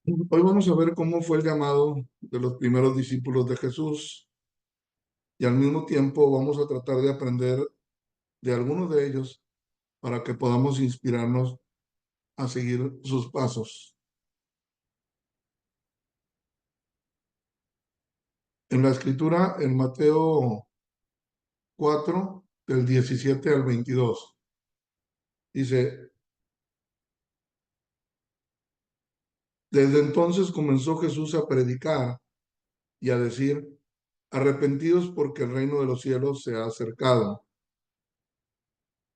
Hoy vamos a ver cómo fue el llamado de los primeros discípulos de Jesús y al mismo tiempo vamos a tratar de aprender de algunos de ellos para que podamos inspirarnos a seguir sus pasos. En la escritura, en Mateo 4, del 17 al 22, dice, desde entonces comenzó Jesús a predicar y a decir, arrepentidos porque el reino de los cielos se ha acercado.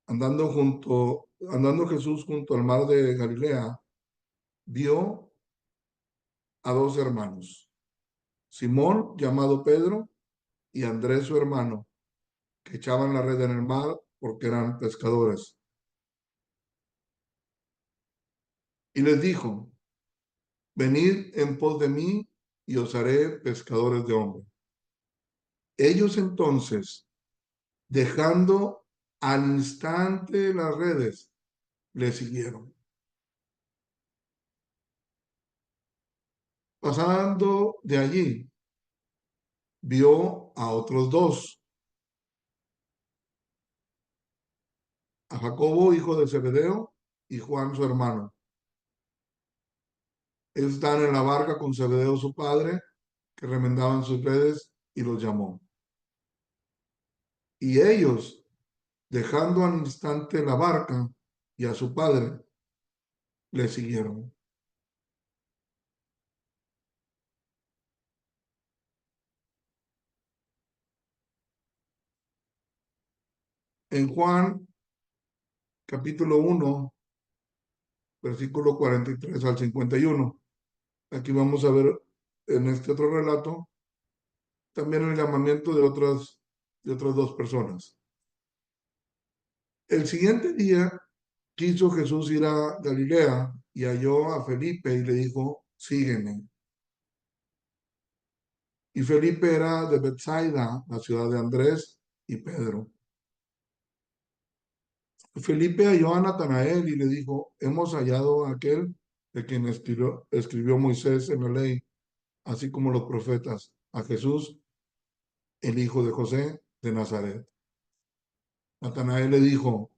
Andando Jesús junto al mar de Galilea, vio a dos hermanos, Simón, llamado Pedro, y Andrés, su hermano, que echaban la red en el mar porque eran pescadores. Y les dijo, venid en pos de mí y os haré pescadores de hombres. Ellos entonces, dejando al instante las redes, le siguieron. Pasando de allí, vio a otros dos, a Jacobo, hijo de Zebedeo, y Juan, su hermano. Están en la barca con Zebedeo, su padre, que remendaban sus redes, y los llamó. Y ellos, dejando al instante la barca y a su padre, le siguieron. En Juan, capítulo 1, versículo 43 al 51, aquí vamos a ver en este otro relato también el llamamiento de otras dos personas. El siguiente día quiso Jesús ir a Galilea y halló a Felipe y le dijo, sígueme. Y Felipe era de Bethsaida, la ciudad de Andrés y Pedro. Felipe halló a Natanael y le dijo, hemos hallado a aquel de quien escribió Moisés en la ley, así como los profetas, a Jesús, el hijo de José de Nazaret. Natanael le dijo,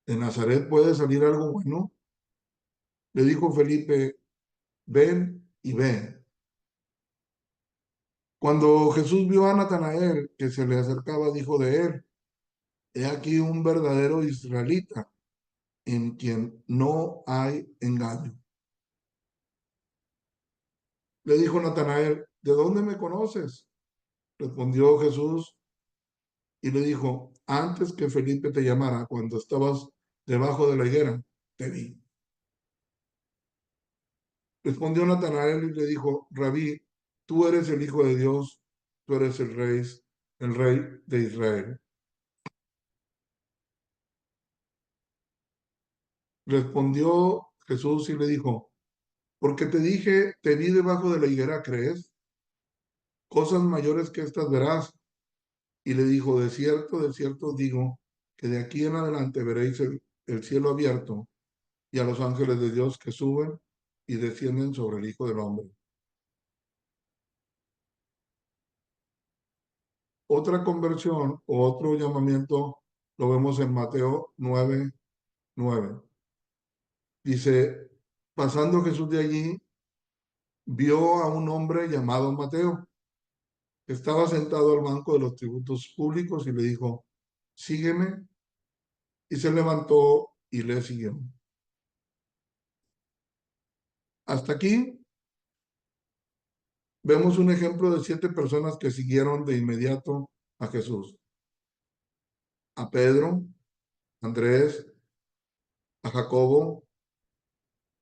¿de Nazaret puede salir algo bueno? Le dijo Felipe, ven y ve. Cuando Jesús vio a Natanael que se le acercaba, dijo de él, he aquí un verdadero israelita en quien no hay engaño. Le dijo Natanael, ¿de dónde me conoces? Respondió Jesús y le dijo, antes que Felipe te llamara, cuando estabas debajo de la higuera, te vi. Respondió Natanael y le dijo, Rabí, tú eres el Hijo de Dios, tú eres el Rey de Israel. Respondió Jesús y le dijo, porque te dije, te vi debajo de la higuera, ¿crees? Cosas mayores que estas verás. Y le dijo, de cierto os digo, que de aquí en adelante veréis el cielo abierto y a los ángeles de Dios que suben y descienden sobre el Hijo del Hombre. Otra conversión o otro llamamiento lo vemos en Mateo 9:9. Dice, pasando Jesús de allí, vio a un hombre llamado Mateo, que estaba sentado al banco de los tributos públicos y le dijo, sígueme, y se levantó y le siguió. Hasta aquí vemos un ejemplo de 7 personas que siguieron de inmediato a Jesús. A Pedro, a Andrés, a Jacobo,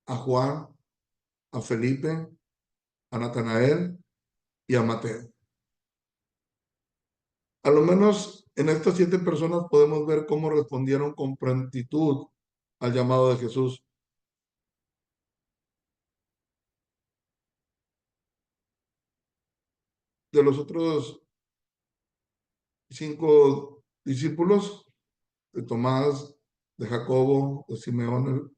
a Juan, a Felipe, a Natanael y a Mateo. A lo menos en estas 7 personas podemos ver cómo respondieron con prontitud al llamado de Jesús. De los otros 5 discípulos, de Tomás, de Jacobo, de Simón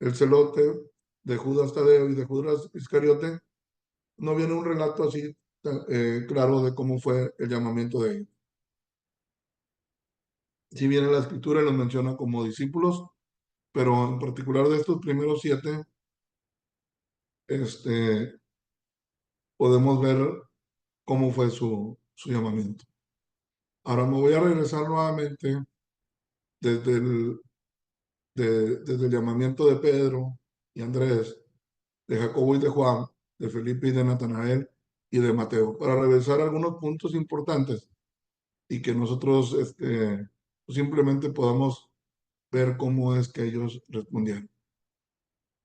el celote, de Judas Tadeo y de Judas Iscariote, no viene un relato así claro de cómo fue el llamamiento de ellos. Si viene la escritura y los menciona como discípulos, pero en particular de estos primeros 7, este, podemos ver cómo fue su llamamiento. Ahora me voy a regresar nuevamente desde desde el llamamiento de Pedro y Andrés, de Jacobo y de Juan, de Felipe y de Natanael y de Mateo, para regresar a algunos puntos importantes y que nosotros simplemente podamos ver cómo es que ellos respondieron.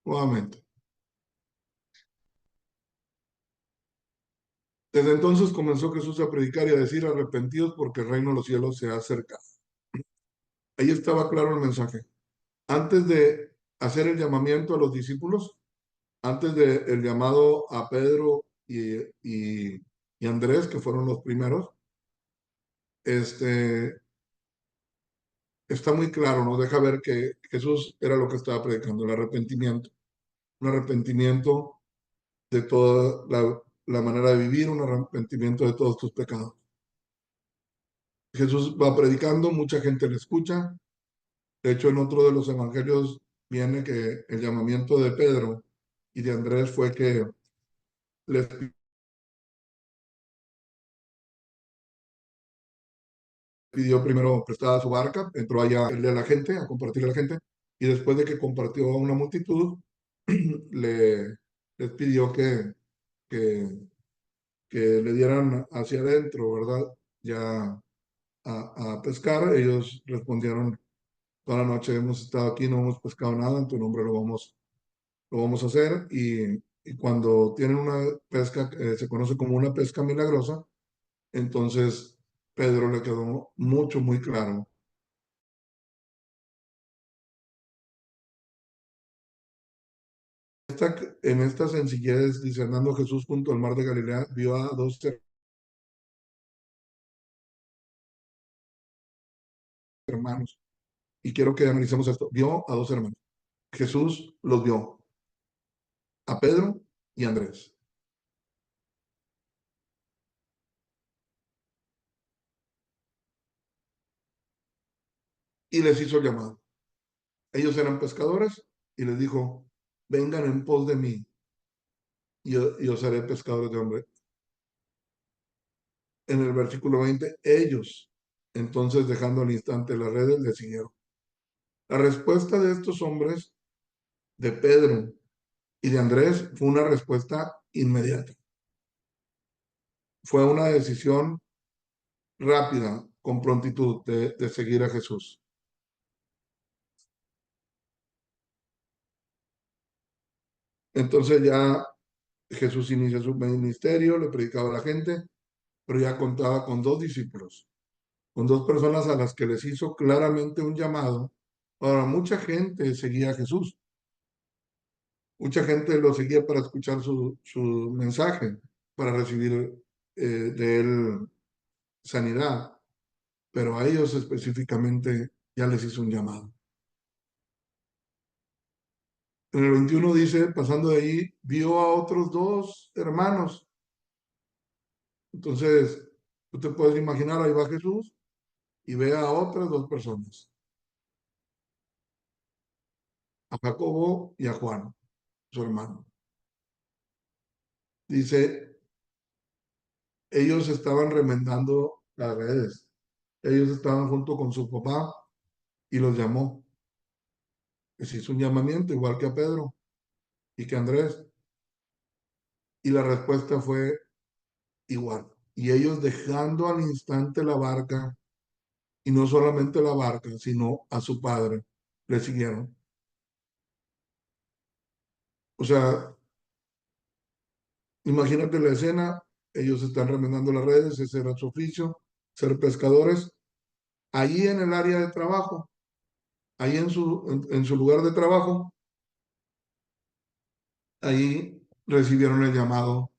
Nuevamente. Desde entonces comenzó Jesús a predicar y a decir: arrepentidos porque el reino de los cielos se ha acercado. Ahí estaba claro el mensaje. Antes de hacer el llamamiento a los discípulos, antes del llamado a Pedro y Andrés, que fueron los primeros, este, está muy claro, nos deja ver que Jesús era lo que estaba predicando, el arrepentimiento. Un arrepentimiento de toda la manera de vivir, un arrepentimiento de todos tus pecados. Jesús va predicando, mucha gente le escucha. De hecho, en otro de los evangelios viene que el llamamiento de Pedro y de Andrés fue que les pidió primero prestada su barca, entró allá a darle a la gente, a compartirle a la gente, y después de que compartió a una multitud, le, les pidió que, que le dieran hacia adentro, ¿verdad? Ya a pescar. Ellos respondieron: toda la noche hemos estado aquí, no hemos pescado nada, en tu nombre lo vamos a hacer. Y cuando tienen una pesca, se conoce como una pesca milagrosa, entonces Pedro le quedó mucho, muy claro. En esta sencillez, dice: andando Jesús junto al mar de Galilea, vio a dos hermanos. Y quiero que analicemos esto. Vio a dos hermanos. Jesús los vio, a Pedro y a Andrés, y les hizo el llamado. Ellos eran pescadores y les dijo: vengan en pos de mí y os haré pescadores de hombres. En el versículo 20, ellos, entonces dejando al instante las redes, le siguieron. La respuesta de estos hombres, de Pedro y de Andrés, fue una respuesta inmediata. Fue una decisión rápida, con prontitud, de seguir a Jesús. Entonces ya Jesús inicia su ministerio, le predicaba a la gente, pero ya contaba con dos discípulos, con dos personas a las que les hizo claramente un llamado. Ahora, mucha gente seguía a Jesús, mucha gente lo seguía para escuchar su mensaje, para recibir de él sanidad, pero a ellos específicamente ya les hizo un llamado. En el 21 dice: pasando de ahí, vio a otros dos hermanos. Entonces, tú te puedes imaginar, ahí va Jesús y ve a otras dos personas, a Jacobo y a Juan, su hermano. Dice: ellos estaban remendando las redes. Ellos estaban junto con su papá y los llamó. Les hizo un llamamiento, igual que a Pedro y que a Andrés. Y la respuesta fue igual. Y ellos, dejando al instante la barca, y no solamente la barca, sino a su padre, le siguieron. O sea, imagínate la escena: ellos están remendando las redes, ese era su oficio, ser pescadores, allí en el área de trabajo, ahí en su lugar de trabajo, ahí recibieron el llamado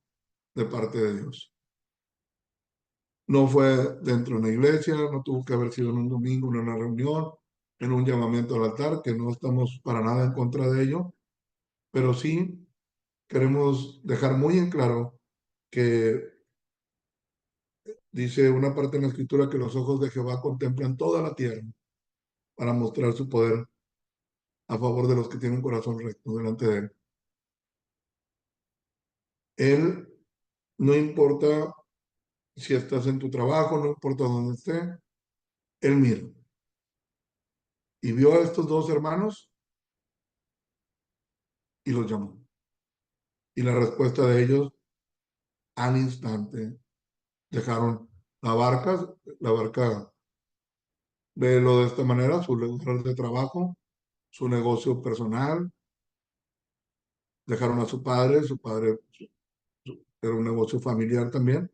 de parte de Dios. No fue dentro de una iglesia, no tuvo que haber sido en un domingo, en una reunión, en un llamamiento al altar, que no estamos para nada en contra de ello, pero sí queremos dejar muy en claro que dice una parte en la escritura que los ojos de Jehová contemplan toda la tierra para mostrar su poder a favor de los que tienen un corazón recto delante de él. Él no importa si estás en tu trabajo, no importa dónde esté, él mira. Y vio a estos dos hermanos y los llamó. Y la respuesta de ellos al instante dejaron la barca, véelo de esta manera, su lugar de trabajo, su negocio personal, dejaron a su padre era un negocio familiar también,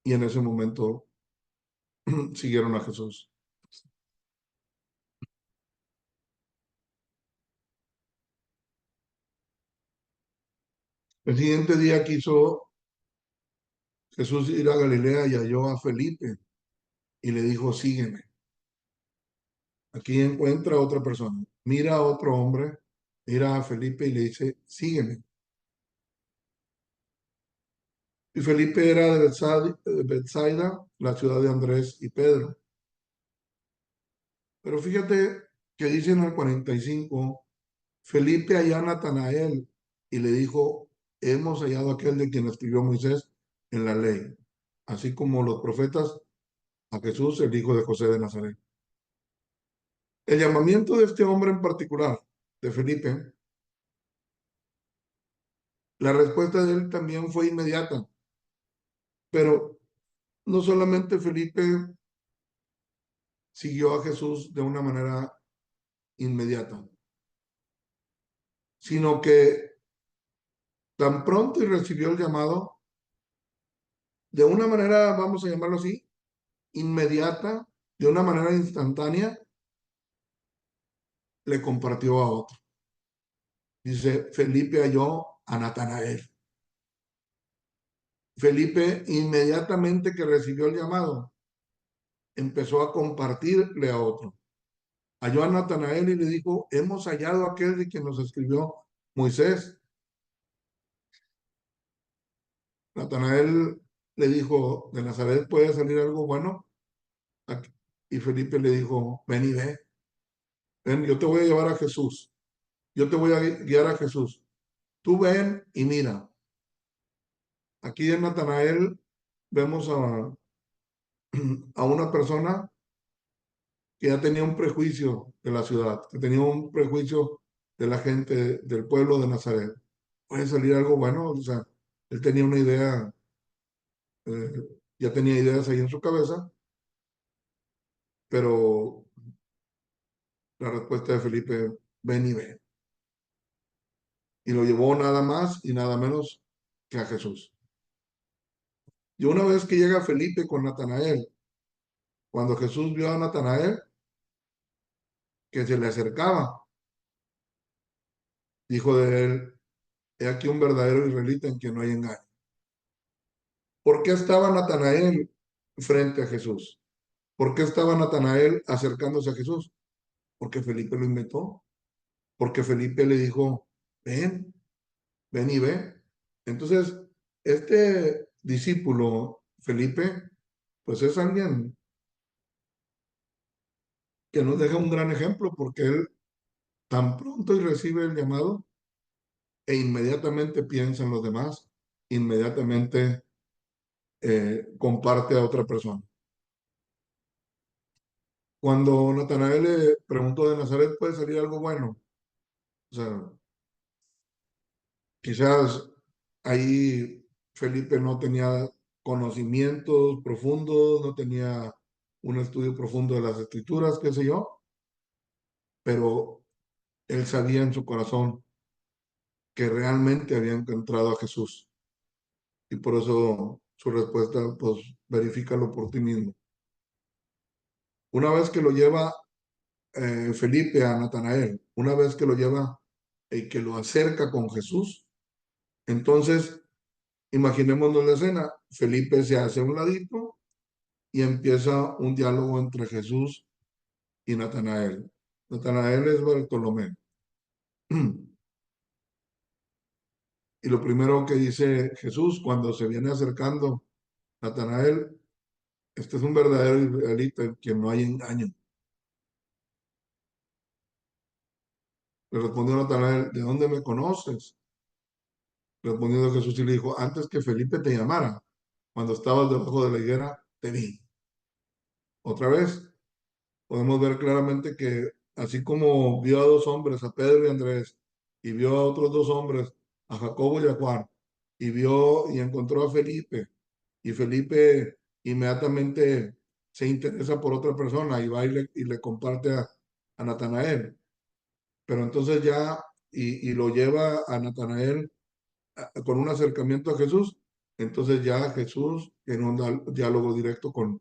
y en ese momento siguieron a Jesús. El siguiente día quiso Jesús ir a Galilea y halló a Felipe y le dijo, sígueme. Aquí encuentra a otra persona. Mira a otro hombre, mira a Felipe y le dice, sígueme. Y Felipe era de Bethsaida, la ciudad de Andrés y Pedro. Pero fíjate que dice en el 45, Felipe halló a Natanael y le dijo, hemos hallado a aquel de quien escribió Moisés en la ley, así como los profetas, a Jesús, el hijo de José de Nazaret. El llamamiento de este hombre en particular, de Felipe, la respuesta de él también fue inmediata, pero no solamente Felipe siguió a Jesús de una manera inmediata, sino que tan pronto y recibió el llamado, de una manera, vamos a llamarlo así, inmediata, de una manera instantánea, le compartió a otro. Dice, Felipe halló a Natanael. Felipe, inmediatamente que recibió el llamado, empezó a compartirle a otro. Halló a Natanael y le dijo, hemos hallado a aquel de quien nos escribió Moisés. Natanael le dijo, de Nazaret puede salir algo bueno. Y Felipe le dijo, ven y ve, ven, yo te voy a llevar a Jesús, yo te voy a guiar a Jesús. Tú ven y mira. Aquí en Natanael vemos a una persona que ya tenía un prejuicio de la ciudad, que tenía un prejuicio de la gente del pueblo de Nazaret. Puede salir algo bueno, o sea, él tenía una idea, eh, ya tenía ideas ahí en su cabeza, pero la respuesta de Felipe, ven y ve. Y lo llevó nada más y nada menos que a Jesús. Y una vez que llega Felipe con Natanael, cuando Jesús vio a Natanael que se le acercaba, dijo de él, he aquí un verdadero israelita en quien no hay engaño. ¿Por qué estaba Natanael frente a Jesús? ¿Por qué estaba Natanael acercándose a Jesús? Porque Felipe lo invitó, porque Felipe le dijo, ven, ven y ve. Entonces, este discípulo, Felipe, pues es alguien que nos deja un gran ejemplo, porque él tan pronto y recibe el llamado e inmediatamente piensa en los demás, inmediatamente comparte a otra persona. Cuando Natanael le preguntó de Nazaret, ¿puede salir algo bueno? O sea, quizás ahí Felipe no tenía conocimientos profundos, no tenía un estudio profundo de las escrituras, qué sé yo, pero él sabía en su corazón que realmente había encontrado a Jesús y por eso su respuesta, pues verifícalo por ti mismo. Una vez que lo lleva Felipe a Natanael, una vez que lo lleva y que lo acerca con Jesús, entonces imaginémonos la escena, Felipe se hace a un ladito y empieza un diálogo entre Jesús y Natanael. Natanael es Bartolomé. Y lo primero que dice Jesús cuando se viene acercando Natanael, este es un verdadero israelita en quien no hay engaño. Le respondió Natanael, ¿de dónde me conoces? Respondiendo Jesús y le dijo, antes que Felipe te llamara, cuando estabas debajo de la higuera, te vi. Otra vez, podemos ver claramente que así como vio a dos hombres, a Pedro y Andrés, y vio a otros dos hombres, a Jacobo y a Juan, y vio y encontró a Felipe, y Felipe inmediatamente se interesa por otra persona y va y le comparte a Natanael. Pero entonces ya, y lo lleva a Natanael con un acercamiento a Jesús, entonces ya Jesús en un diálogo directo con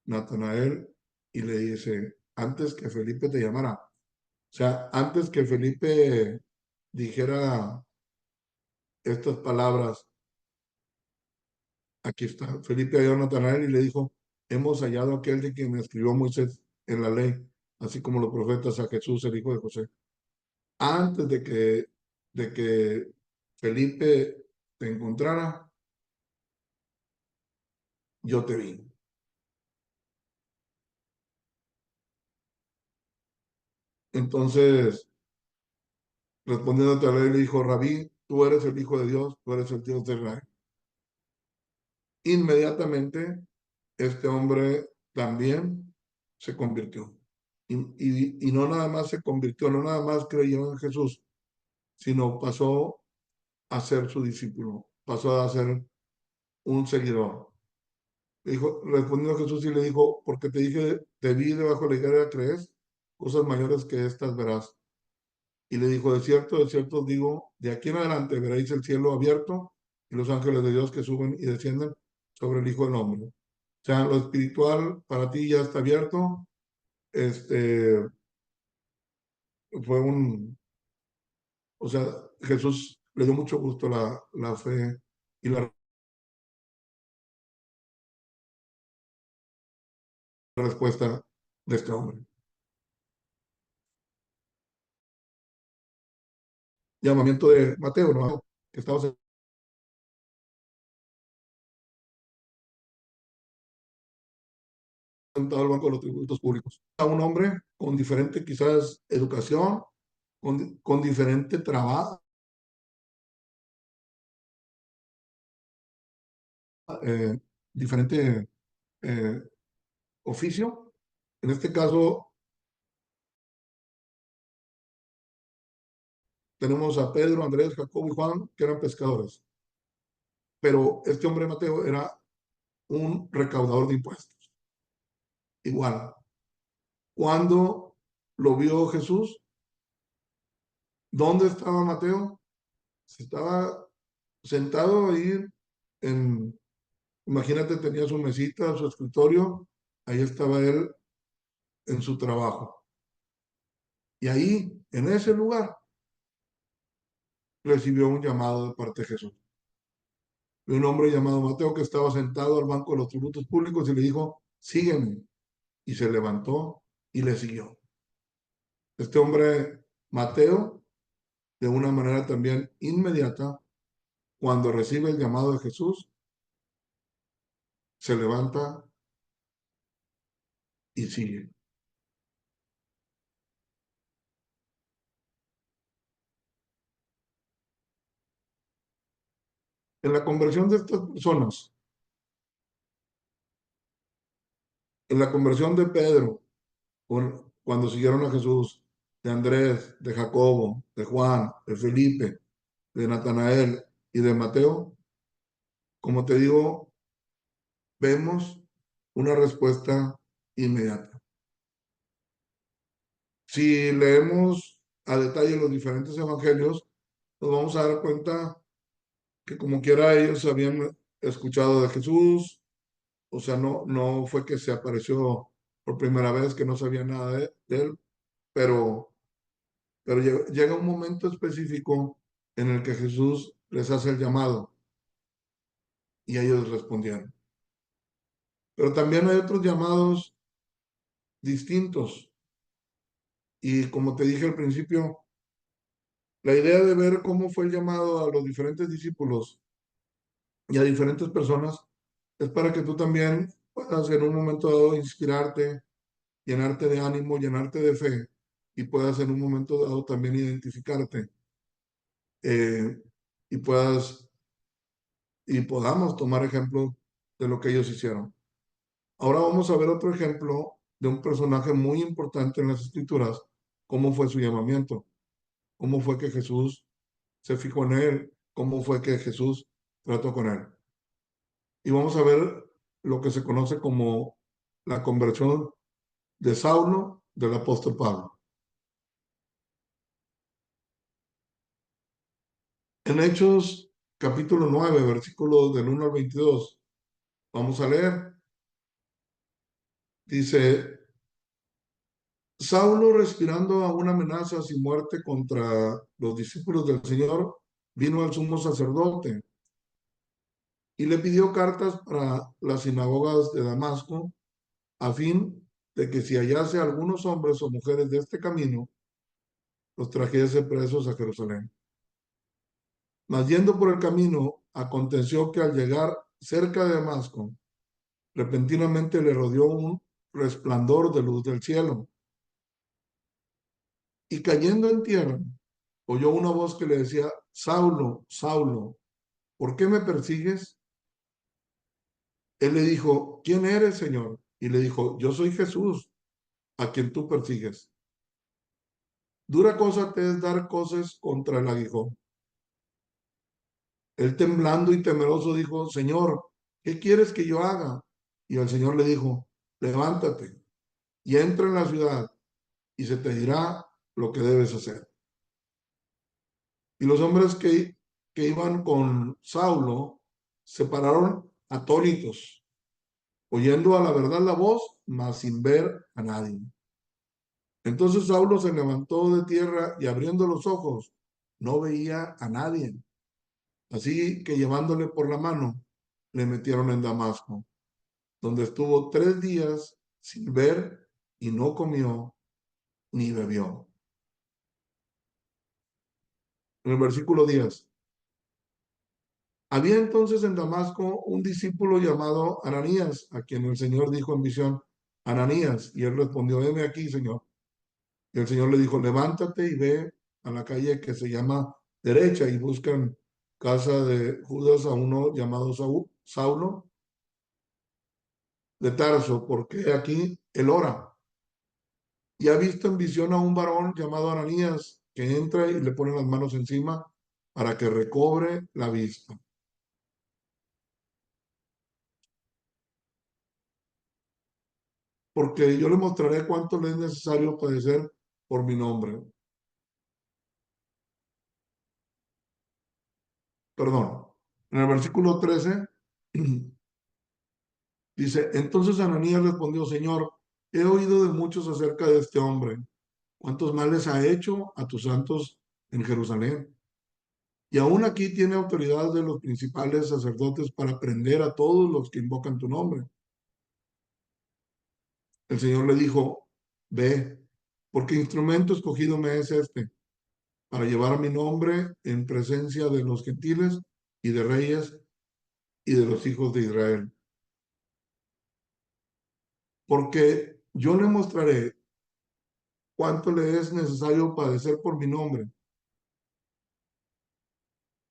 Natanael y le dice, antes que Felipe te llamara, o sea, antes que Felipe dijera estas palabras, aquí está, Felipe halló a Natanael y le dijo, hemos hallado a aquel de quien escribió Moisés en la ley, así como los profetas a Jesús, el hijo de José. Antes de que Felipe te encontrara, yo te vi. Entonces, respondiendo a Natanael, le dijo, Rabí, tú eres el Hijo de Dios, tú eres el Dios de Israel. Inmediatamente, este hombre también se convirtió. Y no nada más se convirtió, no nada más creyó en Jesús, sino pasó a ser su discípulo, pasó a ser un seguidor. Dijo, respondió Jesús y le dijo, porque te dije, te vi debajo de la higuera, ¿crees? Cosas mayores que estas verás. Y le dijo, de cierto os digo, de aquí en adelante veréis el cielo abierto y los ángeles de Dios que suben y descienden sobre el Hijo del Hombre. O sea, lo espiritual para ti ya está abierto. Este fue o sea, Jesús le dio mucho gusto la fe y la respuesta de este hombre. Llamamiento de Mateo, ¿no? Que estaba sentado al banco de los tributos públicos. A un hombre con diferente quizás educación, con diferente trabajo, eh, diferente eh, oficio. En este caso tenemos a Pedro, Andrés, Jacobo y Juan, que eran pescadores. Pero este hombre Mateo era un recaudador de impuestos. Igual, cuando lo vio Jesús, ¿dónde estaba Mateo? Se estaba sentado ahí en, imagínate, tenía su mesita, su escritorio, ahí estaba él en su trabajo. Y ahí, en ese lugar, recibió un llamado de parte de Jesús. De un hombre llamado Mateo que estaba sentado al banco de los tributos públicos y le dijo, sígueme. Y se levantó y le siguió. Este hombre, Mateo, de una manera también inmediata, cuando recibe el llamado de Jesús, se levanta y sigue. En la conversión de estas personas, en la conversión de Pedro, cuando siguieron a Jesús, de Andrés, de Jacobo, de Juan, de Felipe, de Natanael y de Mateo, como te digo, vemos una respuesta inmediata. Si leemos a detalle los diferentes evangelios, nos vamos a dar cuenta que como quiera ellos habían escuchado de Jesús, o sea, no fue que se apareció por primera vez, que no sabía nada de él, pero, pero llega un momento específico en el que Jesús les hace el llamado y ellos respondieron. Pero también hay otros llamados distintos y como te dije al principio, La idea de ver cómo fue el llamado a los diferentes discípulos y a diferentes personas es para que tú también puedas en un momento dado inspirarte, llenarte de ánimo, llenarte de fe y puedas en un momento dado también identificarte eh, y puedas y podamos tomar ejemplo de lo que ellos hicieron. Ahora vamos a ver otro ejemplo de un personaje muy importante en las Escrituras, cómo fue su llamamiento, cómo fue que Jesús se fijó en él, cómo fue que Jesús trató con él. Y vamos a ver lo que se conoce como la conversión de Saulo del apóstol Pablo. En Hechos capítulo 9, versículos del 1 al 22, vamos a leer. Dice, Saulo, respirando aún amenazas y muerte contra los discípulos del Señor, vino al sumo sacerdote y le pidió cartas para las sinagogas de Damasco, a fin de que si hallase algunos hombres o mujeres de este camino, los trajese presos a Jerusalén. Mas yendo por el camino, aconteció que al llegar cerca de Damasco, repentinamente le rodeó un resplandor de luz del cielo, y cayendo en tierra, oyó una voz que le decía, Saulo, Saulo, ¿por qué me persigues? Él le dijo, ¿quién eres, Señor? Y le dijo, yo soy Jesús, a quien tú persigues. Dura cosa te es dar cosas contra el aguijón. Él temblando y temeroso dijo, Señor, ¿qué quieres que yo haga? Y el Señor le dijo, levántate y entra en la ciudad y se te dirá lo que debes hacer. Y los hombres que iban con Saulo se pararon atónitos, oyendo a la verdad la voz, mas sin ver a nadie. Entonces Saulo se levantó de tierra y abriendo los ojos, no veía a nadie. Así que llevándole por la mano, le metieron en Damasco, donde estuvo 3 días sin ver y no comió ni bebió. En el versículo 10. Había entonces en Damasco un discípulo llamado Ananías, a quien el Señor dijo en visión, Ananías, y él respondió, heme aquí, Señor. Y el Señor le dijo, levántate y ve a la calle que se llama derecha y busca en casa de Judas a uno llamado Saulo de Tarso, porque aquí él ora. Y ha visto en visión a un varón llamado Ananías que entra y le pone las manos encima para que recobre la vista. Porque yo le mostraré cuánto le es necesario padecer por mi nombre. Perdón. En el versículo 13 dice, entonces Ananías respondió, Señor, he oído de muchos acerca de este hombre, cuántos males ha hecho a tus santos en Jerusalén. Y aún aquí tiene autoridad de los principales sacerdotes para prender a todos los que invocan tu nombre. El Señor le dijo, ve, porque instrumento escogido me es este, para llevar mi nombre en presencia de los gentiles y de reyes y de los hijos de Israel. Porque yo le mostraré cuánto le es necesario padecer por mi nombre.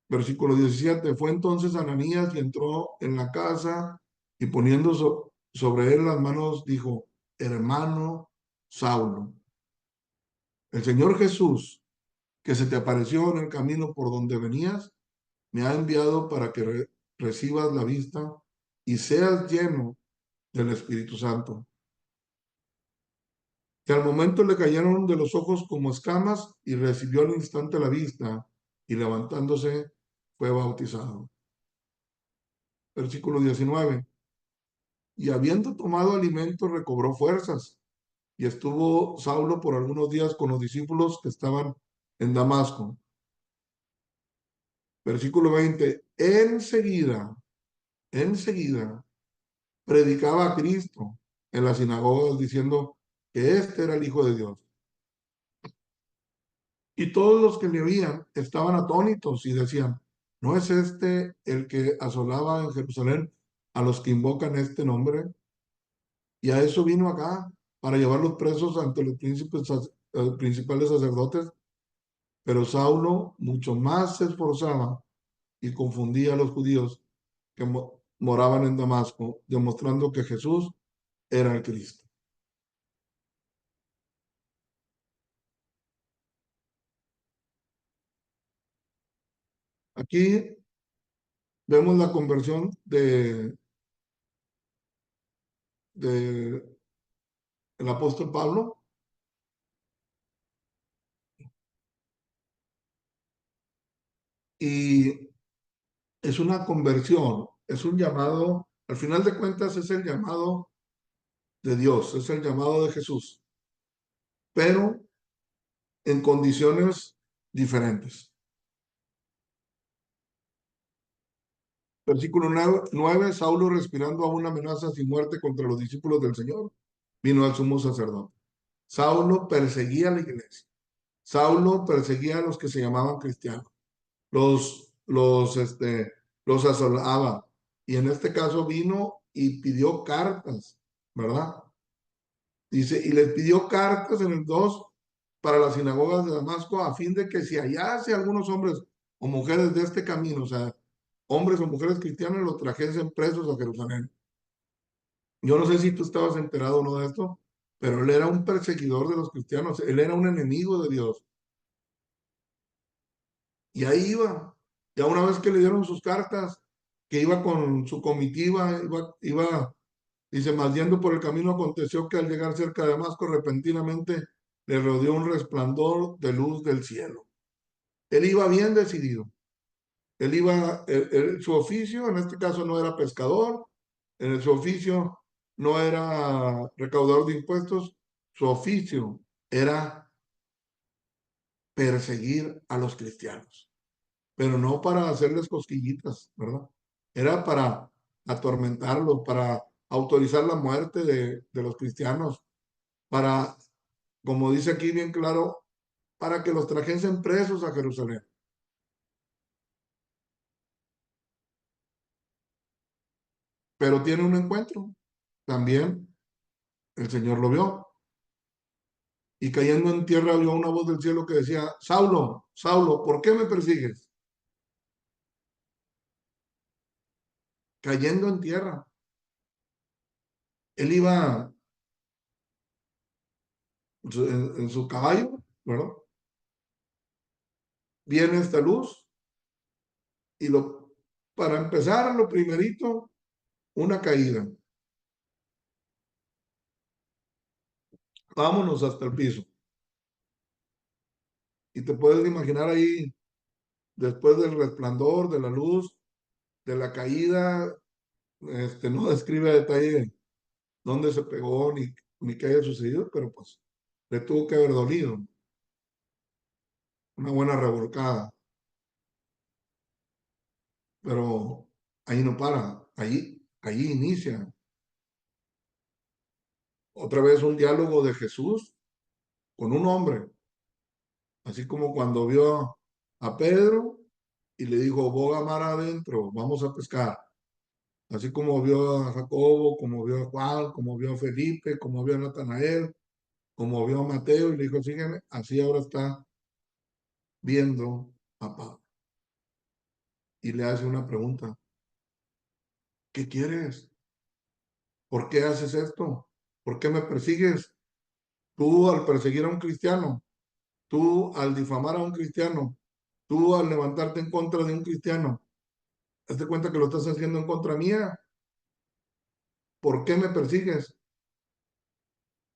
Versículo 17. Fue entonces Ananías y entró en la casa y poniendo sobre él las manos, dijo, hermano Saulo, el Señor Jesús, que se te apareció en el camino por donde venías, me ha enviado para que recibas la vista y seas lleno del Espíritu Santo. Que al momento le cayeron de los ojos como escamas y recibió al instante la vista y levantándose fue bautizado. Versículo 19. Y habiendo tomado alimento recobró fuerzas y estuvo Saulo por algunos días con los discípulos que estaban en Damasco. Versículo 20. Enseguida predicaba a Cristo en las sinagogas diciendo que este era el Hijo de Dios. Y todos los que le veían estaban atónitos y decían, ¿no es este el que asolaba en Jerusalén a los que invocan este nombre? Y a eso vino acá, para llevarlos presos ante los principales sacerdotes. Pero Saulo mucho más se esforzaba y confundía a los judíos que moraban en Damasco, demostrando que Jesús era el Cristo. Aquí vemos la conversión de el apóstol Pablo, y es una conversión, es un llamado, al final de cuentas es el llamado de Dios, es el llamado de Jesús, pero en condiciones diferentes. Versículo 9, Saulo, respirando aún amenazas y muerte contra los discípulos del Señor, vino al sumo sacerdote. Saulo perseguía a la iglesia. Saulo perseguía a los que se llamaban cristianos. Los asolaba. Y en este caso vino y pidió cartas, ¿verdad? Dice, y les pidió cartas en el 2 para las sinagogas de Damasco a fin de que si hallase algunos hombres o mujeres de este camino, o sea, hombres o mujeres cristianos, los trajesen presos a Jerusalén. Yo no sé si tú estabas enterado o no de esto, pero él era un perseguidor de los cristianos, él era un enemigo de Dios. Y ahí iba. Ya una vez que le dieron sus cartas, que iba con su comitiva, dice, más yendo por el camino aconteció que al llegar cerca de Damasco, repentinamente le rodeó un resplandor de luz del cielo. Él iba bien decidido. Su oficio, en este caso no era pescador, en su oficio no era recaudador de impuestos, su oficio era perseguir a los cristianos, pero no para hacerles cosquillitas, ¿verdad? Era para atormentarlos, para autorizar la muerte de los cristianos, para, como dice aquí bien claro, para que los trajesen presos a Jerusalén. Pero tiene un encuentro. También el Señor lo vio. Y cayendo en tierra oyó una voz del cielo que decía, Saulo, Saulo, ¿por qué me persigues? Cayendo en tierra. Él iba en su caballo, ¿verdad? Viene esta luz y para empezar, lo primerito, una caída. Vámonos hasta el piso. Y te puedes imaginar ahí, después del resplandor, de la luz, de la caída, no describe a detalle dónde se pegó ni qué haya sucedido, pero pues le tuvo que haber dolido. Una buena revolcada. Pero ahí no para, ahí inicia otra vez un diálogo de Jesús con un hombre, así como cuando vio a Pedro y le dijo, boga mar adentro, vamos a pescar. Así como vio a Jacobo, como vio a Juan, como vio a Felipe, como vio a Natanael, como vio a Mateo y le dijo, sígueme, así ahora está viendo a Pablo. Y le hace una pregunta, ¿qué quieres? ¿Por qué haces esto? ¿Por qué me persigues? Tú al perseguir a un cristiano, tú al difamar a un cristiano, tú al levantarte en contra de un cristiano, hazte cuenta que lo estás haciendo en contra mía. ¿Por qué me persigues?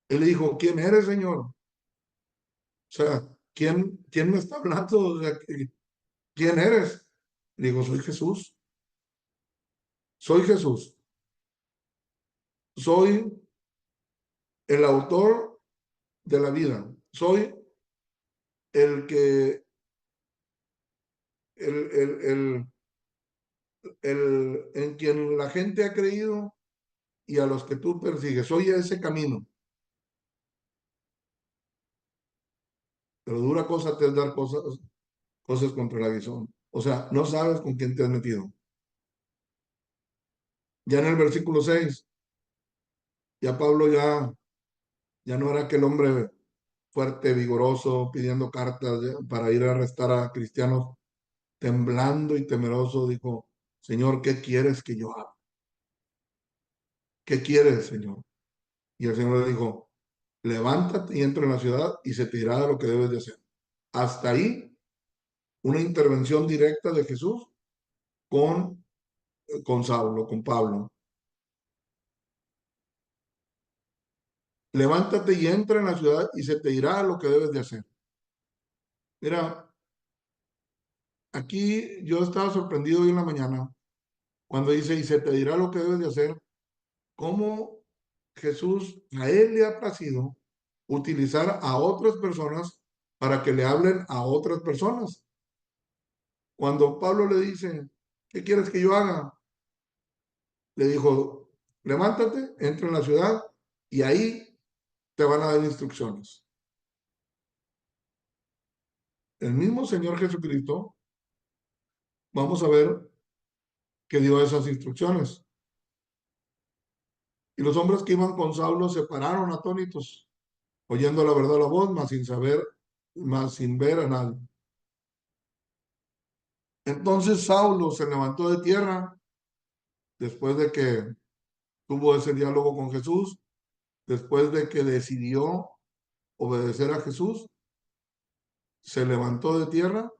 Él le dijo, ¿quién eres, Señor? O sea, ¿quién me está hablando? O sea, ¿quién eres? Le digo, soy Jesús. Soy Jesús. Soy el autor de la vida. Soy el que, el, en quien la gente ha creído y a los que tú persigues. Soy ese camino. pero dura cosa te es dar cosas contra el aguijón. O sea, no sabes con quién te has metido. Ya en el versículo 6, ya Pablo ya no era aquel hombre fuerte, vigoroso, pidiendo cartas para ir a arrestar a cristianos, temblando y temeroso, dijo, Señor, ¿qué quieres que yo haga? ¿Qué quieres, Señor? Y el Señor le dijo, levántate y entra en la ciudad y se te dirá lo que debes de hacer. Hasta ahí, una intervención directa de Jesús con, con Saulo, con Pablo. Levántate y entra en la ciudad y se te dirá lo que debes de hacer. Mira, aquí yo estaba sorprendido hoy en la mañana cuando dice, y se te dirá lo que debes de hacer, cómo Jesús, a él le ha placido utilizar a otras personas para que le hablen a otras personas. Cuando Pablo le dice, ¿qué quieres que yo haga? Le dijo, levántate, entra en la ciudad y ahí te van a dar instrucciones. El mismo Señor Jesucristo, vamos a ver que dio esas instrucciones. Y los hombres que iban con Saulo se pararon atónitos, oyendo la verdad la voz, mas sin saber, mas sin ver a nadie. Entonces Saulo se levantó de tierra después de que tuvo ese diálogo con Jesús, después de que decidió obedecer a Jesús, se levantó de tierra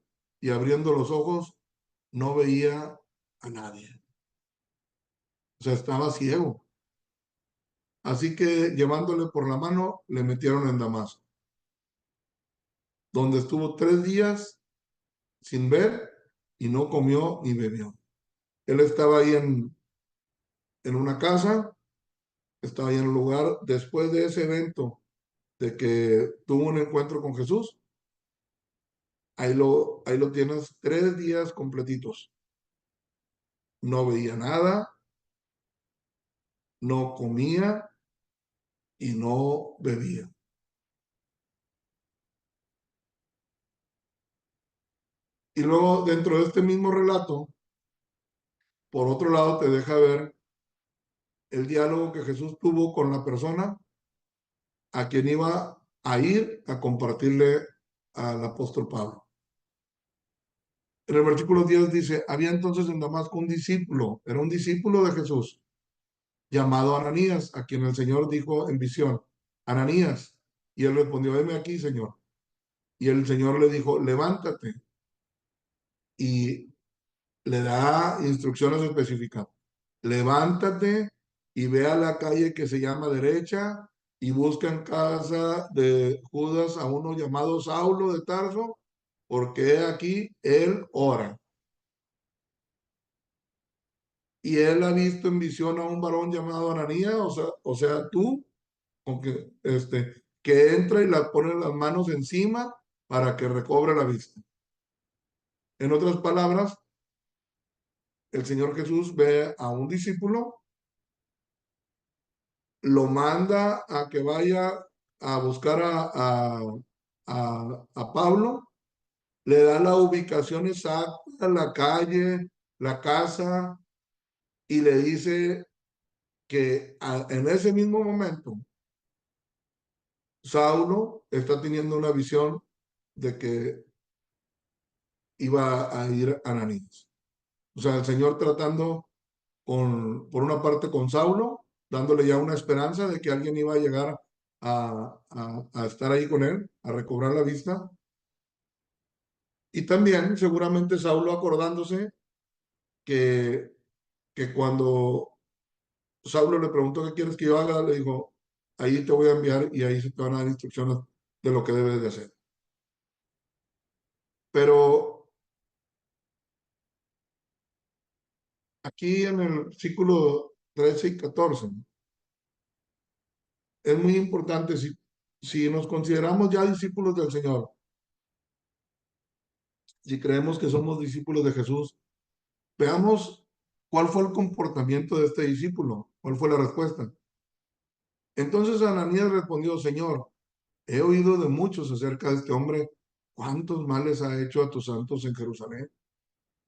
y abriendo los ojos no veía a nadie. O sea, estaba ciego. Así que llevándole por la mano, le metieron en Damasco, donde estuvo 3 días sin ver y no comió ni bebió. Él estaba ahí en una casa, estaba ahí en un lugar, después de ese evento de que tuvo un encuentro con Jesús, ahí lo tienes 3 días completitos. No veía nada, no comía y no bebía. Y luego dentro de este mismo relato, por otro lado, te deja ver el diálogo que Jesús tuvo con la persona a quien iba a ir a compartirle al apóstol Pablo. En el versículo 10 dice, había entonces en Damasco un discípulo, era un discípulo de Jesús, llamado Ananías, a quien el Señor dijo en visión, Ananías, y él respondió, heme aquí, Señor. Y el Señor le dijo, levántate, y le da instrucciones específicas. Levántate y ve a la calle que se llama derecha y busca en casa de Judas a uno llamado Saulo de Tarso, porque aquí él ora. Y él ha visto en visión a un varón llamado Ananías, o sea, tú, aunque que entra y le pone las manos encima para que recobre la vista. En otras palabras, el Señor Jesús ve a un discípulo, lo manda a que vaya a buscar a Pablo, le da la ubicación exacta, la calle, la casa, y le dice que en ese mismo momento Saulo está teniendo una visión de que iba a ir Ananías. O sea, el Señor tratando por una parte con Saulo, dándole ya una esperanza de que alguien iba a llegar a estar ahí con él, a recobrar la vista. Y también seguramente Saulo acordándose que, que cuando Saulo le preguntó qué quieres que yo haga, le dijo, ahí te voy a enviar y ahí se te van a dar instrucciones de lo que debes de hacer. Pero aquí en el versículo 13 y 14 es muy importante si nos consideramos ya discípulos del Señor, si creemos que somos discípulos de Jesús, veamos cuál fue el comportamiento de este discípulo, cuál fue la respuesta. Entonces Ananías respondió, Señor, he oído de muchos acerca de este hombre cuántos males ha hecho a tus santos en Jerusalén.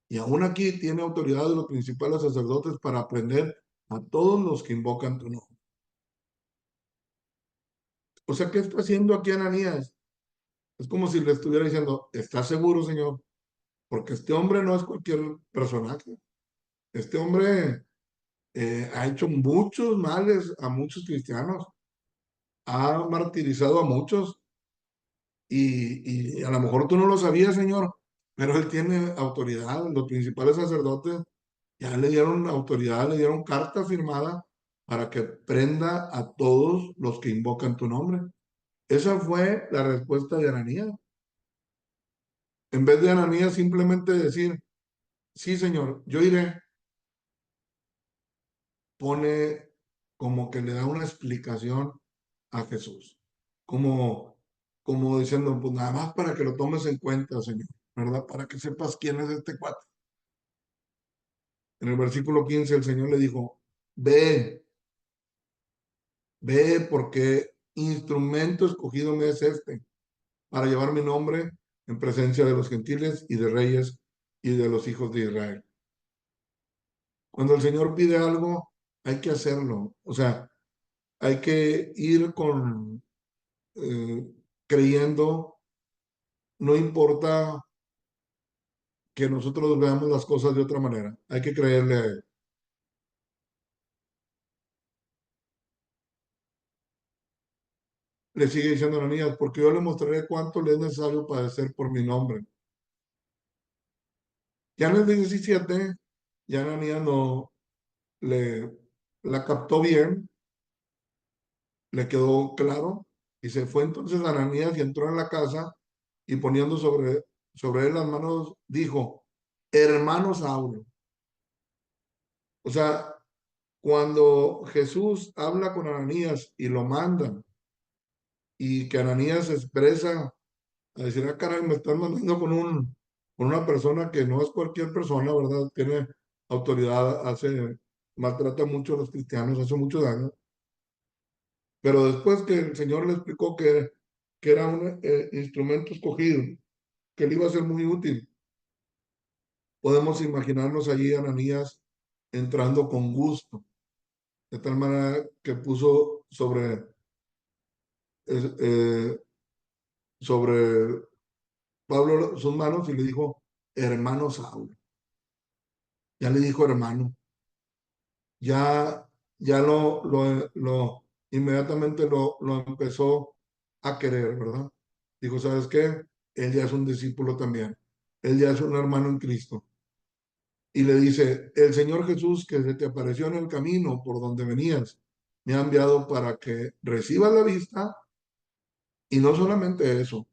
Y aún aquí tiene autoridad de los principales sacerdotes para aprender a todos los que invocan tu nombre. O sea, ¿qué está haciendo aquí Ananías? Es como si le estuviera diciendo, ¿estás seguro, Señor? Porque este hombre no es cualquier personaje. Este hombre ha hecho muchos males a muchos cristianos, ha martirizado a muchos y a lo mejor tú no lo sabías, Señor, pero él tiene autoridad. Los principales sacerdotes ya le dieron autoridad, le dieron carta firmada para que prenda a todos los que invocan tu nombre. Esa fue la respuesta de Ananías. En vez de Ananías simplemente decir, sí, Señor, yo iré, pone como que le da una explicación a Jesús, como, como diciendo, pues nada más para que lo tomes en cuenta, Señor, ¿verdad? Para que sepas quién es este cuate. En el versículo 15 el Señor le dijo, ve, ve porque instrumento escogido me es este, para llevar mi nombre en presencia de los gentiles y de reyes y de los hijos de Israel. Cuando el Señor pide algo, hay que hacerlo. O sea, hay que ir con eh, creyendo, no importa que nosotros veamos las cosas de otra manera, hay que creerle a Él. Le sigue diciendo a Ananías, porque yo le mostraré cuánto le es necesario padecer por mi nombre. Ya en el 17, ya Ananías no le la captó bien, le quedó claro, y se fue entonces a Ananías y entró en la casa y poniendo sobre él las manos, dijo, hermano Saulo. O sea, cuando Jesús habla con Ananías y lo manda, y que Ananías se expresa a decir, ah, caray, me están mandando con una persona que no es cualquier persona, ¿verdad? Tiene autoridad, maltrata mucho a los cristianos, hace mucho daño. Pero después que el Señor le explicó que era un instrumento escogido, que le iba a ser muy útil, podemos imaginarnos allí a Ananías entrando con gusto, de tal manera que puso eh, eh, sobre Pablo sus manos y le dijo, hermano Saulo. Ya le dijo hermano. Ya, ya inmediatamente lo empezó a querer, ¿verdad? Dijo, ¿sabes qué? Él ya es un discípulo también. Él ya es un hermano en Cristo. Y le dice, el Señor Jesús que se te apareció en el camino por donde venías, me ha enviado para que recibas la vista y no solamente eso,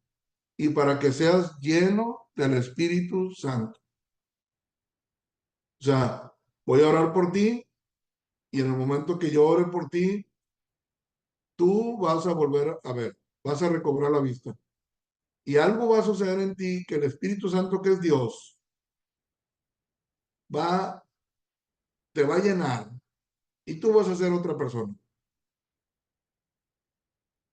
y para que seas lleno del Espíritu Santo. O sea, voy a orar por ti y en el momento que yo ore por ti, tú vas a volver a ver, vas a recobrar la vista. Y algo va a suceder en ti que el Espíritu Santo, que es Dios, va, te va a llenar y tú vas a ser otra persona.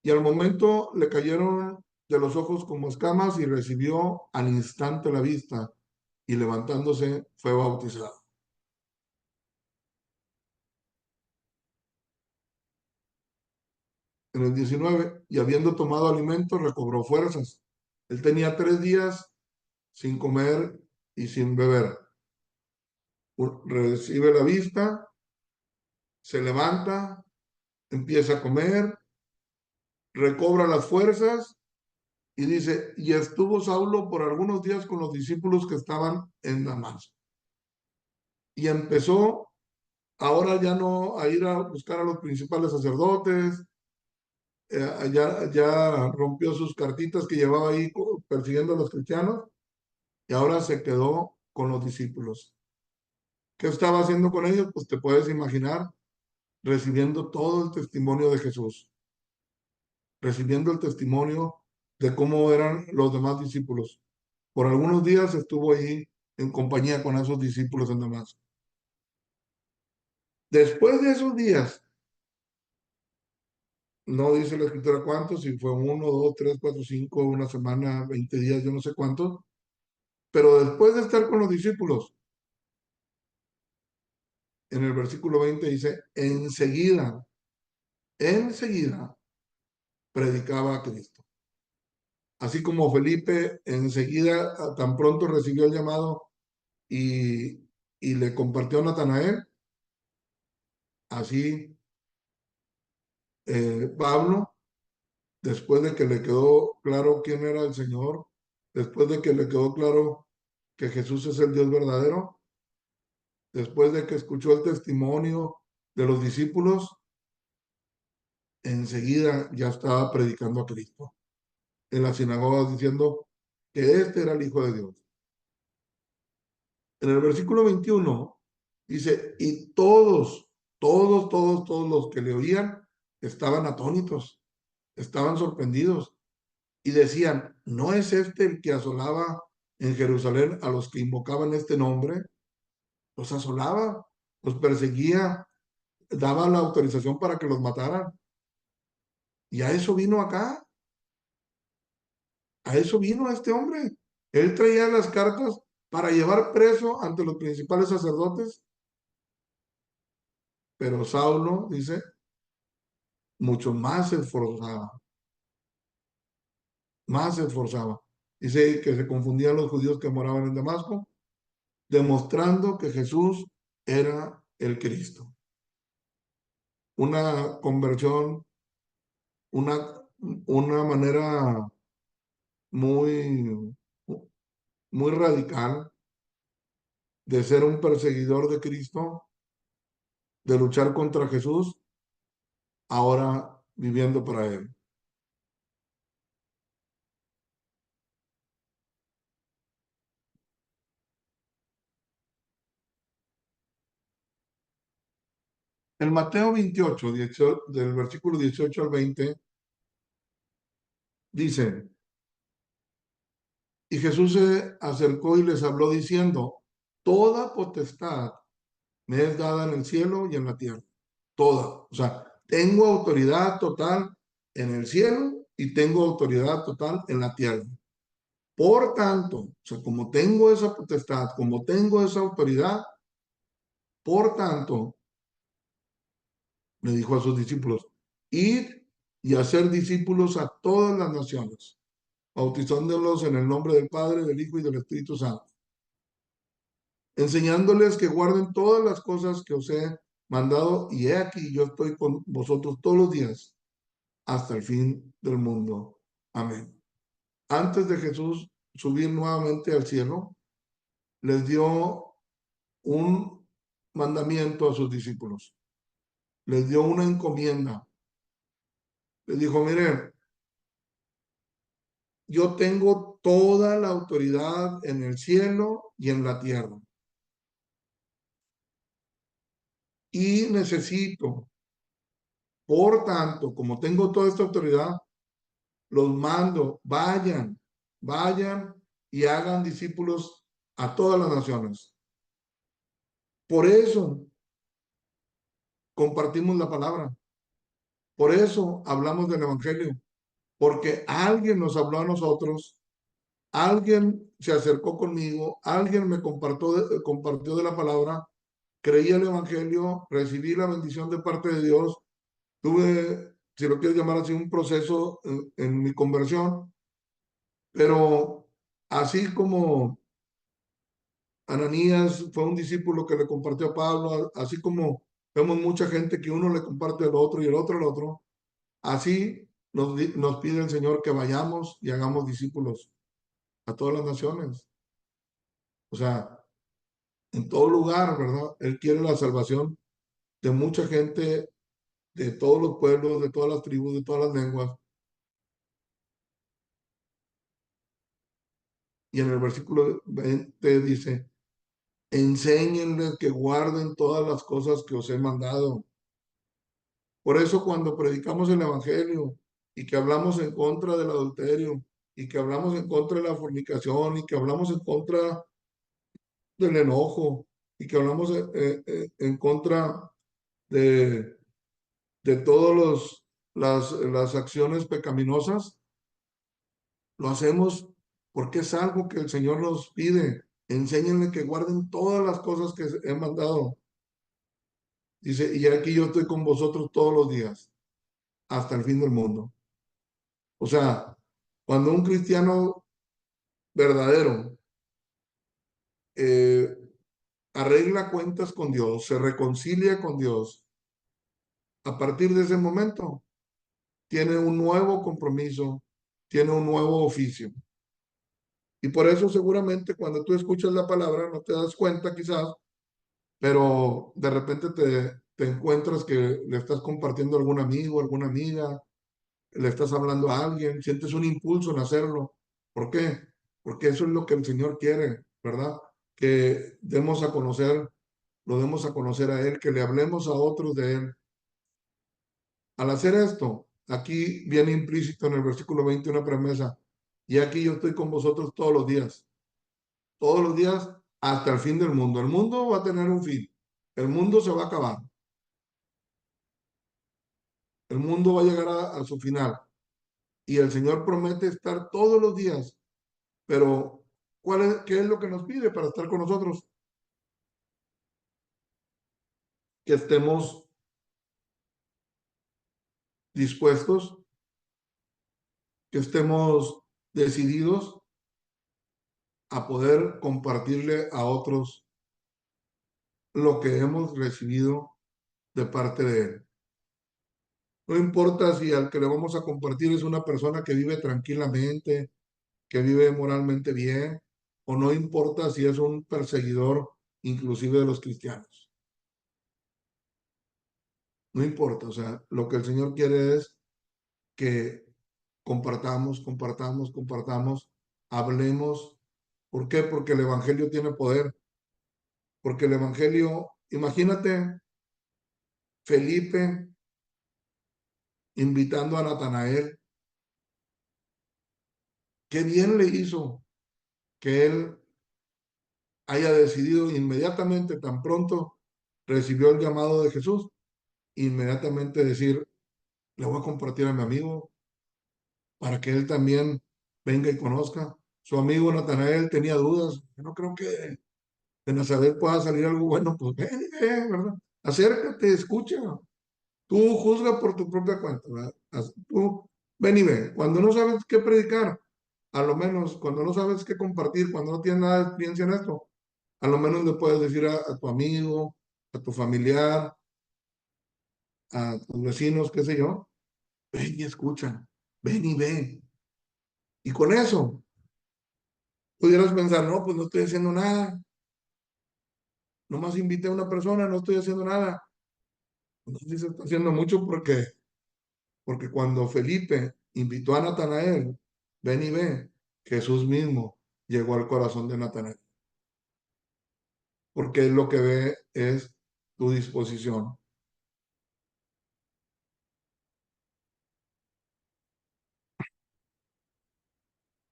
Y al momento le cayeron de los ojos como escamas y recibió al instante la vista y levantándose fue bautizado. En el 19, y habiendo tomado alimento, recobró fuerzas. Él tenía 3 días sin comer y sin beber. Recibe la vista, se levanta, empieza a comer, recobra las fuerzas y dice, y estuvo Saulo por algunos días con los discípulos que estaban en Damasco. Y empezó ahora ya no a ir a buscar a los principales sacerdotes, ya rompió sus cartitas que llevaba ahí persiguiendo a los cristianos y ahora se quedó con los discípulos. ¿Qué estaba haciendo con ellos? Pues te puedes imaginar, recibiendo todo el testimonio de Jesús, recibiendo el testimonio de cómo eran los demás discípulos. Por algunos días estuvo ahí en compañía con esos discípulos en Damasco. Después de esos días, No dice la escritura cuántos, si fue uno, dos, tres, cuatro, cinco, una semana, 20 días, yo no sé cuántos. Pero después de estar con los discípulos, en el versículo 20 dice, enseguida predicaba a Cristo. Así como Felipe enseguida, tan pronto recibió el llamado y, y le compartió a Natanael, así Pablo, después de que le quedó claro quién era el Señor, después de que le quedó claro que Jesús es el Dios verdadero, después de que escuchó el testimonio de los discípulos, enseguida ya estaba predicando a Cristo en las sinagogas diciendo que este era el Hijo de Dios. En el versículo 21 dice, y todos los que le oían estaban atónitos, estaban sorprendidos y decían, ¿no es este el que asolaba en Jerusalén a los que invocaban este nombre? Los asolaba, los perseguía, daba la autorización para que los mataran. Y a eso vino acá, a eso vino a este hombre. Él traía las cartas para llevar preso ante los principales sacerdotes, pero Saulo, dice, mucho más se esforzaba, más se esforzaba. Dice que se confundían los judíos que moraban en Damasco, demostrando que Jesús era el Cristo. Una conversión, una, una manera muy, muy radical de ser un perseguidor de Cristo, de luchar contra Jesús, ahora viviendo para Él. En Mateo 28, 18, del versículo 18 al 20, dice, y Jesús se acercó y les habló diciendo, toda potestad me es dada en el cielo y en la tierra. Toda. O sea, tengo autoridad total en el cielo y tengo autoridad total en la tierra. Por tanto, o sea, como tengo esa potestad, como tengo esa autoridad, por tanto, le dijo a sus discípulos, id y hacer discípulos a todas las naciones, bautizándolos en el nombre del Padre, del Hijo y del Espíritu Santo, enseñándoles que guarden todas las cosas que os he mandado, y he aquí, yo estoy con vosotros todos los días hasta el fin del mundo. Amén. Antes de Jesús subir nuevamente al cielo, les dio un mandamiento a sus discípulos, les dio una encomienda, les dijo, miren, yo tengo toda la autoridad en el cielo y en la tierra. Y necesito, por tanto, como tengo toda esta autoridad, los mando, vayan y hagan discípulos a todas las naciones. Por eso compartimos la palabra. Por eso hablamos del Evangelio. Porque alguien nos habló a nosotros, alguien se acercó conmigo, alguien me compartió de la palabra, creí el Evangelio, recibí la bendición de parte de Dios, tuve, si lo quieres llamar así, un proceso en mi conversión, pero así como Ananías fue un discípulo que le compartió a Pablo, así como vemos mucha gente que uno le comparte al otro y el otro al otro, así nos pide el Señor que vayamos y hagamos discípulos a todas las naciones. O sea, en todo lugar, ¿verdad? Él quiere la salvación de mucha gente, de todos los pueblos, de todas las tribus, de todas las lenguas. Y en el versículo 20 dice, enséñenles que guarden todas las cosas que os he mandado. Por eso cuando predicamos el Evangelio y que hablamos en contra del adulterio y que hablamos en contra de la fornicación y que hablamos en contra del enojo y que hablamos en contra de, de todos las acciones pecaminosas, lo hacemos porque es algo que el Señor nos pide. Enséñenle que guarden todas las cosas que he mandado. Dice, y aquí yo estoy con vosotros todos los días, hasta el fin del mundo. O sea, cuando un cristiano verdadero eh, arregla cuentas con Dios, se reconcilia con Dios, a partir de ese momento tiene un nuevo compromiso, tiene un nuevo oficio. Y por eso seguramente cuando tú escuchas la palabra no te das cuenta quizás, pero de repente te encuentras que le estás compartiendo a algún amigo, alguna amiga, le estás hablando a alguien, sientes un impulso en hacerlo. ¿Por qué? Porque eso es lo que el Señor quiere, ¿verdad? Que demos a conocer, lo demos a conocer a Él, que le hablemos a otros de Él. Al hacer esto, aquí viene implícito en el versículo 20 una promesa. Y aquí yo estoy con vosotros todos los días hasta el fin del mundo. El mundo va a tener un fin. El mundo se va a acabar. El mundo va a llegar a su final. Y el Señor promete estar todos los días. Pero, ¿qué es lo que nos pide para estar con nosotros? Que estemos dispuestos, que estemos decididos a poder compartirle a otros lo que hemos recibido de parte de Él. No importa si al que le vamos a compartir es una persona que vive tranquilamente, que vive moralmente bien, o no importa si es un perseguidor inclusive de los cristianos. No importa, o sea, lo que el Señor quiere es que compartamos, compartamos, compartamos, hablemos. ¿Por qué? Porque el Evangelio tiene poder. Porque el Evangelio, imagínate Felipe invitando a Natanael, qué bien le hizo que él haya decidido inmediatamente, tan pronto recibió el llamado de Jesús, inmediatamente decir, le voy a compartir a mi amigo para que él también venga y conozca. Su amigo Natanael tenía dudas, yo no creo que de Nazaret pueda salir algo bueno, pues ven, ¿verdad? Acércate, escucha, tú juzga por tu propia cuenta, ¿verdad? Tú ven y ve. Cuando no sabes qué predicar, a lo menos cuando no sabes qué compartir, cuando no tienes nada de experiencia en esto, a lo menos le puedes decir a tu amigo, a tu familiar, a tus vecinos, qué sé yo, ven y escucha, ven y ve. Y con eso pudieras pensar, no, pues no estoy haciendo nada, nomás invité a una persona, no estoy haciendo nada. No sé si se está haciendo mucho porque cuando Felipe invitó a Natanael, ven y ve, Jesús mismo llegó al corazón de Natanael, porque él lo que ve es tu disposición.